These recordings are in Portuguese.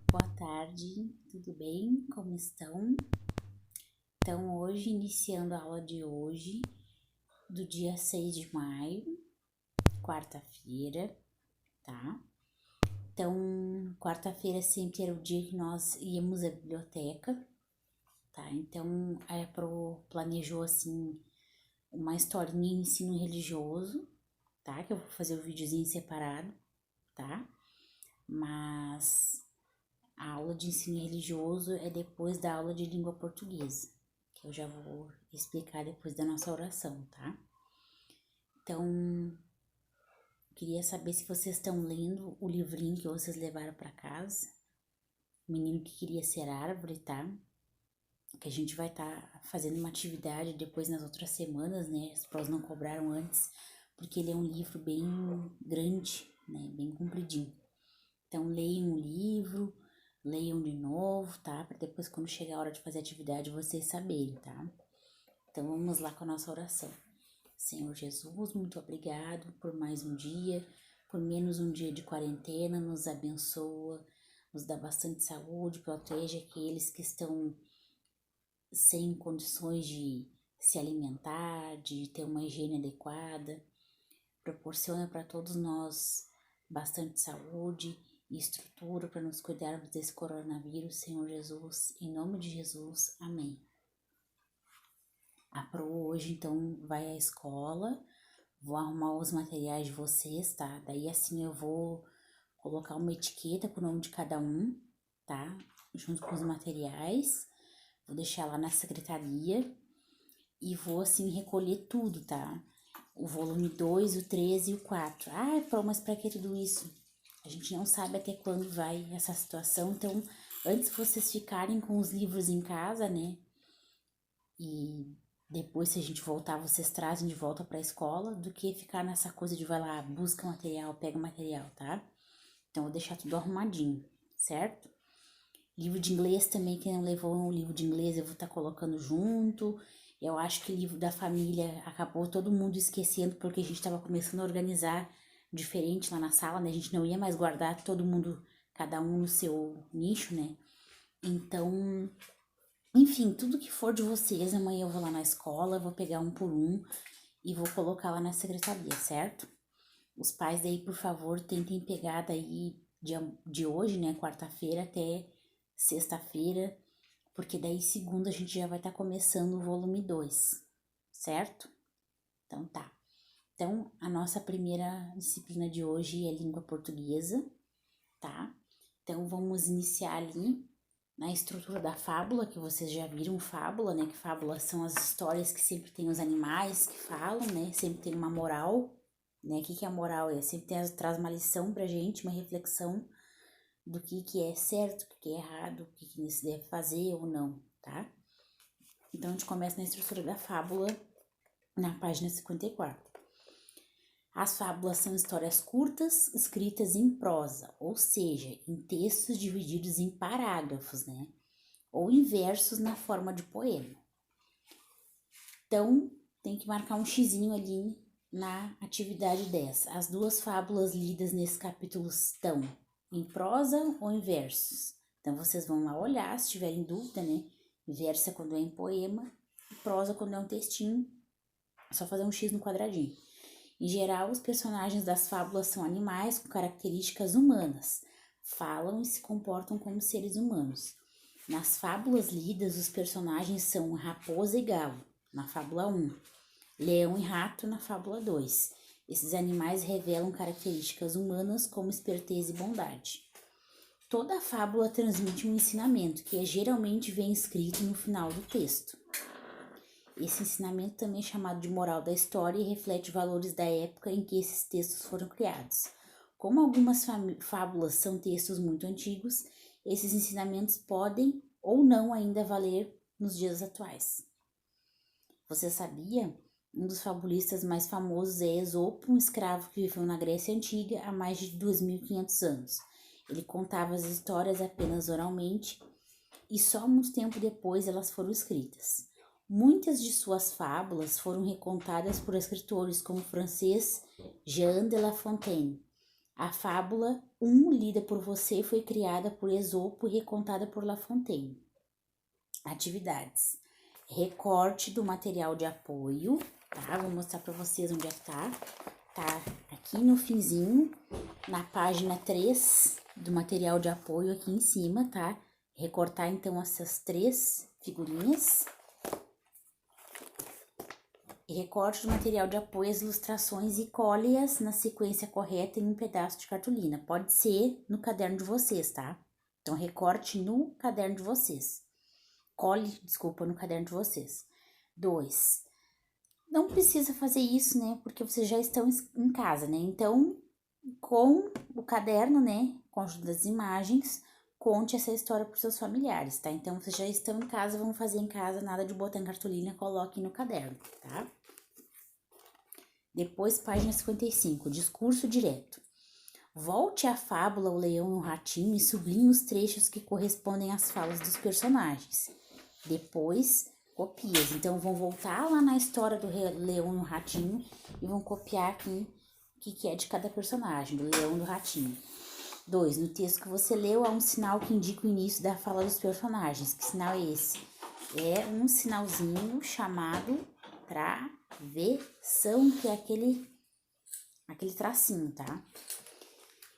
Boa tarde, tudo bem? Como estão? Então, hoje, iniciando a aula de hoje, do dia 6 de maio, quarta-feira, tá? Então, quarta-feira sempre era o dia que nós íamos à biblioteca, tá? Então, planejou, assim, uma historinha em ensino religioso, tá? Que eu vou fazer o videozinho separado, tá? Mas a aula de ensino religioso é depois da aula de língua portuguesa, que eu já vou explicar depois da nossa oração, tá? Então, queria saber se vocês estão lendo o livrinho que vocês levaram para casa, O Menino que Queria Ser Árvore, tá? Que a gente vai estar fazendo uma atividade depois nas outras semanas, né? Os prós não cobraram antes, porque ele é um livro bem grande, né? Bem compridinho. Então, leiam o livro, leiam de novo, tá? Para depois, quando chegar a hora de fazer a atividade, vocês saberem, tá? Então, vamos lá com a nossa oração. Senhor Jesus, muito obrigado por mais um dia, por menos um dia de quarentena, nos abençoa, nos dá bastante saúde, protege aqueles que estão sem condições de se alimentar, de ter uma higiene adequada, proporciona para todos nós bastante saúde e estrutura para nos cuidarmos desse coronavírus, Senhor Jesus, em nome de Jesus, amém. A Pro hoje, então, vai à escola, vou arrumar os materiais de vocês, tá? Daí, assim, eu vou colocar uma etiqueta com o nome de cada um, tá? Junto com os materiais, vou deixar lá na secretaria e vou, assim, recolher tudo, tá? O volume 2, o 13 e o 4. Ah, Pro, mas pra que tudo isso? A gente não sabe até quando vai essa situação, então, antes vocês ficarem com os livros em casa, né? E depois, se a gente voltar, vocês trazem de volta para a escola, do que ficar nessa coisa de vai lá, busca material, pega material, tá? Então, vou deixar tudo arrumadinho, certo? Livro de inglês também, quem não levou um livro de inglês, eu vou estar colocando junto. Eu acho que livro da família acabou todo mundo esquecendo, porque a gente estava começando a organizar diferente lá na sala, né? A gente não ia mais guardar todo mundo, cada um no seu nicho, né? Então, enfim, tudo que for de vocês, amanhã eu vou lá na escola, vou pegar um por um e vou colocar lá na secretaria, certo? Os pais daí, por favor, tentem pegar daí de hoje, né, quarta-feira até sexta-feira, porque daí segunda a gente já vai estar começando o volume 2, certo? Então tá. Então, a nossa primeira disciplina de hoje é língua portuguesa, tá? Então, vamos iniciar ali na estrutura da fábula, que vocês já viram fábula, né? Que fábulas são as histórias que sempre tem os animais que falam, né? Sempre tem uma moral, né? O que é a moral? Sempre traz uma lição pra gente, uma reflexão do que é certo, o que é errado, o que se deve fazer ou não, tá? Então, a gente começa na estrutura da fábula, na página 54. As fábulas são histórias curtas, escritas em prosa, ou seja, em textos divididos em parágrafos, né? Ou em versos na forma de poema. Então, tem que marcar um xizinho ali na atividade 10. As duas fábulas lidas nesse capítulo estão em prosa ou em versos. Então, vocês vão lá olhar, se tiverem dúvida, né? Verso é quando é em poema, prosa quando é um textinho, é só fazer um X no quadradinho. Em geral, os personagens das fábulas são animais com características humanas, falam e se comportam como seres humanos. Nas fábulas lidas, os personagens são raposa e galo, na fábula 1, leão e rato, na fábula 2. Esses animais revelam características humanas como esperteza e bondade. Toda fábula transmite um ensinamento, que geralmente vem escrito no final do texto. Esse ensinamento também é chamado de moral da história e reflete valores da época em que esses textos foram criados. Como algumas fábulas são textos muito antigos, esses ensinamentos podem ou não ainda valer nos dias atuais. Você sabia? Um dos fabulistas mais famosos é Esopo, um escravo que viveu na Grécia Antiga há mais de 2.500 anos. Ele contava as histórias apenas oralmente e só muito tempo depois elas foram escritas. Muitas de suas fábulas foram recontadas por escritores como o francês Jean de La Fontaine. A fábula 1, lida por você, foi criada por Esopo e recontada por La Fontaine. Atividades. Recorte do material de apoio, tá? Vou mostrar para vocês onde é que tá. Tá aqui no finzinho, na página 3 do material de apoio aqui em cima, tá? Recortar então essas 3 figurinhas. Recorte do material de apoio, as ilustrações e cole-as na sequência correta em um pedaço de cartolina. Pode ser no caderno de vocês, tá? Então, recorte no caderno de vocês. No caderno de vocês. 2. Não precisa fazer isso, né? Porque vocês já estão em casa, né? Então, com o caderno, né? Com a ajuda das imagens, conte essa história para os seus familiares, tá? Então, vocês já estão em casa, vão fazer em casa, nada de botar em cartolina, coloquem no caderno, tá? Depois, página 55, discurso direto. Volte à fábula O Leão e o Ratinho e sublinhe os trechos que correspondem às falas dos personagens. Depois, copie-as. Então, vão voltar lá na história do Leão e o Ratinho e vão copiar aqui o que é de cada personagem, do Leão e do Ratinho. 2. No texto que você leu, há um sinal que indica o início da fala dos personagens. Que sinal é esse? É um sinalzinho chamado travessão, que é aquele tracinho, tá?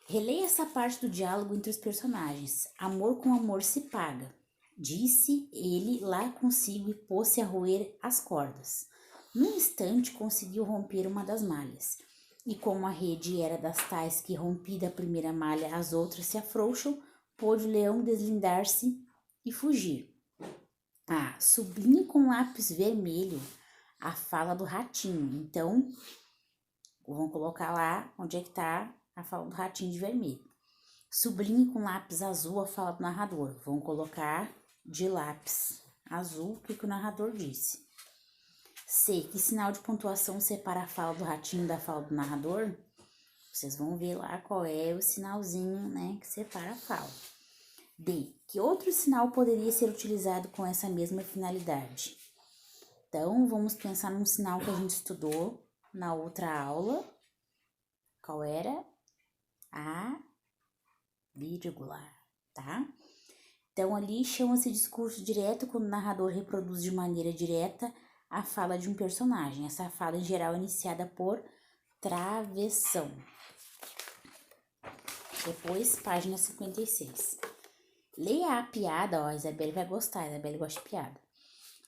Releia essa parte do diálogo entre os personagens. Amor com amor se paga, disse ele lá consigo e pôs-se a roer as cordas. Num instante conseguiu romper uma das malhas. E como a rede era das tais que, rompida a primeira malha, as outras se afrouxam, pôde o leão deslindar-se e fugir. Sublinhe com lápis vermelho a fala do ratinho. Então, vamos colocar lá onde é que tá a fala do ratinho de vermelho. Sublinhe com lápis azul a fala do narrador. Vamos colocar de lápis azul o que o narrador disse. C. Que sinal de pontuação separa a fala do ratinho da fala do narrador? Vocês vão ver lá qual é o sinalzinho, né, que separa a fala. D. Que outro sinal poderia ser utilizado com essa mesma finalidade? Então, vamos pensar num sinal que a gente estudou na outra aula. Qual era? A vírgula, tá? Então, ali chama-se discurso direto quando o narrador reproduz de maneira direta a fala de um personagem. Essa fala, em geral, é iniciada por travessão. Depois, página 56. Leia a piada, a Isabelle vai gostar, a Isabelle gosta de piada.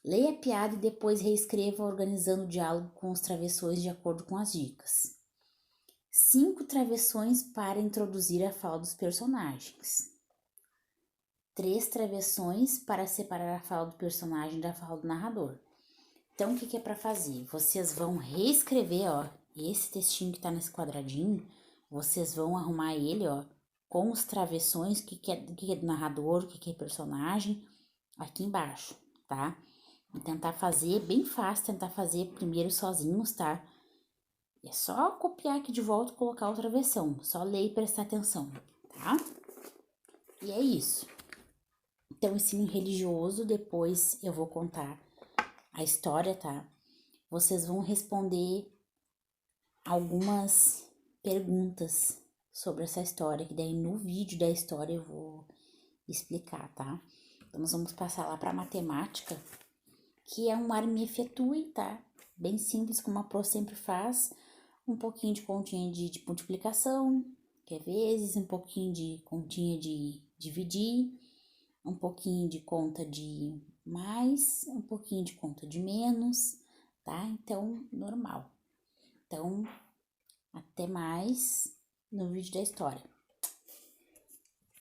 Leia a piada e depois reescreva organizando o diálogo com os travessões de acordo com as dicas. 5 travessões para introduzir a fala dos personagens. 3 travessões para separar a fala do personagem da fala do narrador. Então, o que é para fazer? Vocês vão reescrever, esse textinho que tá nesse quadradinho, vocês vão arrumar ele, com os travessões, o que é do narrador, o que é personagem, aqui embaixo, tá? Vou tentar fazer bem fácil, tentar fazer primeiro sozinhos, tá? É só copiar aqui de volta e colocar outra versão. Só ler e prestar atenção, tá? E é isso. Então, ensino religioso, depois eu vou contar a história, tá? Vocês vão responder algumas perguntas sobre essa história, que daí no vídeo da história eu vou explicar, tá? Então, nós vamos passar lá para matemática, que é um arme efetue, tá? Bem simples, como a Pro sempre faz. Um pouquinho de continha de multiplicação, que é vezes, um pouquinho de continha de dividir, um pouquinho de conta de mais, um pouquinho de conta de menos, tá? Então, normal. Então, até mais no vídeo da história.